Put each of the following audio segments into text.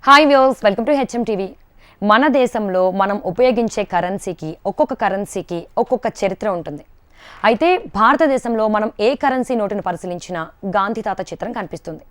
Hi viewers, welcome to HM TV. మన దేశంలో మనం ఉపయోగించే కరెన్సీకి ఒక్కొక్క చరిత్ర ఉంటుంది. అయితే భారతదేశంలో మనం ఏ కరెన్సీ నోటును పరిశీలించినా గాంధీ తాత చిత్రం కనిపిస్తుంది.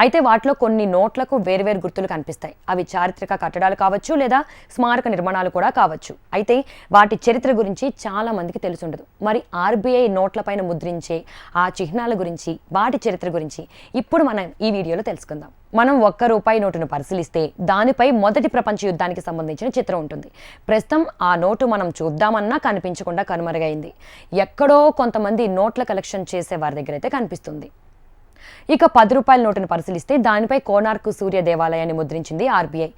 అయితే వాటిలో కొన్ని నోట్లకు వేర్వేరు గుర్తులు కనిపిస్తాయి. అవి చారిత్రక కట్టడాలు కావచ్చు, లేదా స్మారక నిర్మాణాలు కూడా కావచ్చు. అయితే వాటి చరిత్ర గురించి చాలా మందికి తెలుసుండదు. మరి ఆర్బీఐ నోట్లపైన ముద్రించే ఆ చిహ్నాల గురించి, వాటి చరిత్ర గురించి ఇప్పుడు మనం ఈ వీడియోలో తెలుసుకుందాం. మనం ₹1 నోటును పరిశీలిస్తే దానిపై మొదటి ప్రపంచ యుద్ధానికి సంబంధించిన చిత్రం ఉంటుంది. ప్రస్తుతం ఆ నోటు మనం చూద్దామన్నా కనిపించకుండా కనుమరుగైంది. ఎక్కడో కొంతమంది నోట్ల కలెక్షన్ చేసే వారి దగ్గర అయితే కనిపిస్తుంది. ఇక ₹10 నోటును పరిశీలిస్తే దానిపై కోనార్క్ సూర్య దేవాలయాన్ని ముద్రించింది ఆర్బీఐ.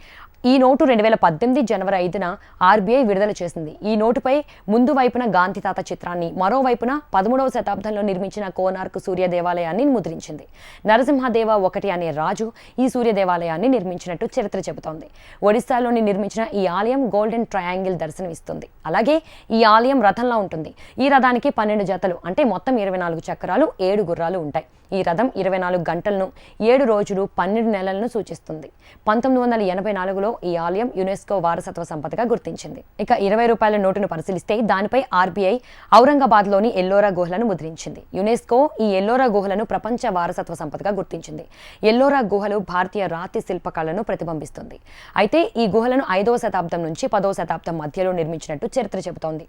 ఈ నోటు 2018 జనవరి 5న ఆర్బీఐ విడుదల చేసింది. ఈ నోటుపై ముందు వైపున గాంధీ తాత చిత్రాన్ని, మరోవైపున 13వ శతాబ్దంలో నిర్మించిన కోనార్క్ సూర్య దేవాలయాన్ని ముద్రించింది. నరసింహదేవ I అనే రాజు ఈ సూర్య దేవాలయాన్ని నిర్మించినట్టు చరిత్ర చెబుతోంది. ఒడిశాలోని నిర్మించిన ఈ ఆలయం గోల్డెన్ ట్రయాంగిల్ దర్శనమిస్తుంది. అలాగే ఈ ఆలయం రథంలా ఉంటుంది. ఈ రథానికి 12 జతలు, అంటే మొత్తం 24 చక్రాలు, 7 గుర్రాలు ఉంటాయి. ఈ రథం 24 గంటలను, 7 రోజులు, 12 నెలలను సూచిస్తుంది. 1984లో ఈ ఆలయం యునెస్కో వారసత్వ సంపదగా గుర్తించింది. ఇక ₹20 నోటును పరిశీలిస్తే దానిపై ఆర్బీఐ ఔరంగాబాద్లోని ఎల్లోరా గుహలను ముద్రించింది. యునెస్కో ఈ ఎల్లోరా గుహలను ప్రపంచ వారసత్వ సంపదగా గుర్తించింది. ఎల్లోరా గుహలు భారతీయ రాతి శిల్పకళను ప్రతిబింబిస్తుంది. అయితే ఈ గుహలను 5వ శతాబ్దం నుంచి 10వ శతాబ్దం మధ్యలో నిర్మించినట్టు చరిత్ర చెబుతోంది.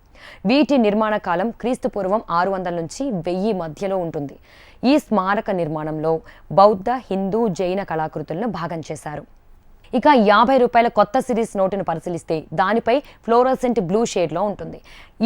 వీటి నిర్మాణ కాలం క్రీస్తుపూర్వం 600 నుంచి 1000 మధ్యలో ఉంటుంది. ఈ స్మారక నిర్మాణంలో బౌద్ధ, హిందూ, జైన కళాకృతులను భాగం చేశారు. ఇక ₹50 కొత్త సిరీస్ నోటును పరిశీలిస్తే దానిపై ఫ్లోరోసెంట్ బ్లూ షేడ్లో ఉంటుంది.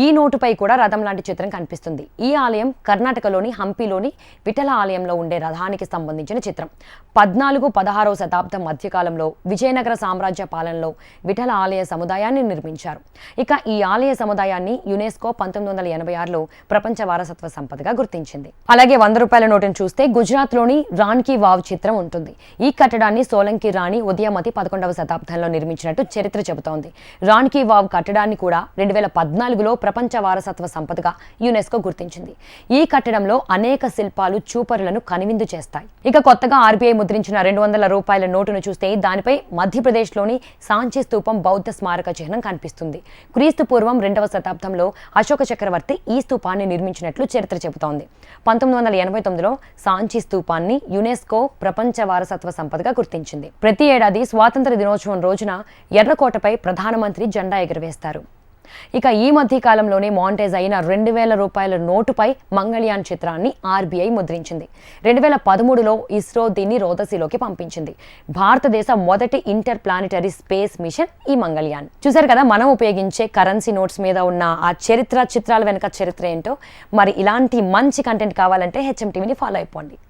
ఈ నోటుపై కూడా రథం లాంటి చిత్రం కనిపిస్తుంది. ఈ ఆలయం కర్ణాటకలోని హంపీలోని విఠల ఆలయంలో ఉండే రథానికి సంబంధించిన చిత్రం. 14, 16వ శతాబ్దం మధ్యకాలంలో విజయనగర సామ్రాజ్య పాలనలో విఠల ఆలయ సముదాయాన్ని నిర్మించారు. ఇక ఈ ఆలయ సముదాయాన్ని యునెస్కో 1986లో ప్రపంచ వారసత్వ సంపదగా గుర్తించింది. అలాగే ₹100 నోటును చూస్తే గుజరాత్లోని రాణ్కీ వావ్ చిత్రం ఉంటుంది. ఈ కట్టడాన్ని సోలంకి రాణి ఉదయమతి 11వ శతాబ్దంలో నిర్మించినట్టు చరిత్ర చెబుతోంది. రాణ్కీ వావ్ కట్టడాన్ని కూడా 2014లో ప్రపంచ వారసత్వ సంపదగా యునెస్కో గుర్తించింది. ఈ కట్టడంలో అనేక శిల్పాలు చూపరులను కనువిందు చేస్తాయి. ఇక కొత్తగా ఆర్బీఐ ముద్రించిన ₹200 నోటును చూస్తే దానిపై మధ్యప్రదేశ్లోని సాంచి స్తూపం బౌద్ధ స్మారక చిహ్నం కనిపిస్తుంది. క్రీస్తు పూర్వం 2వ శతాబ్దంలో అశోక చక్రవర్తి ఈ స్తూపాన్ని నిర్మించినట్లు చరిత్ర చెబుతోంది. 1989లో సాంచి స్తూపాన్ని యునెస్కో ప్రపంచ వారసత్వ సంపదగా గుర్తించింది. ప్రతి ఏడాది స్వాతంత్ర దినోత్సవం రోజున ఎర్రకోటపై ప్రధానమంత్రి జెండా ఎగురవేస్తారు. ఇక ఈ మధ్య కాలంలోనే మాంటేజ్ అయిన ₹2000 నోటుపై మంగళయాన్ చిత్రాన్ని ఆర్బీఐ ముద్రించింది. 2013లో ఇస్రో దీన్ని రోదసీలోకి పంపించింది. భారతదేశ మొదటి ఇంటర్ ప్లానిటరీ స్పేస్ మిషన్ ఈ మంగళయాన్. చూసారు కదా, మనం ఉపయోగించే కరెన్సీ నోట్స్ మీద ఉన్న ఆ చిత్రాల వెనుక చరిత్ర ఏంటో. మరి ఇలాంటి మంచి కంటెంట్ కావాలంటే హెచ్ఎం టీవీని ఫాలో అయిపోండి.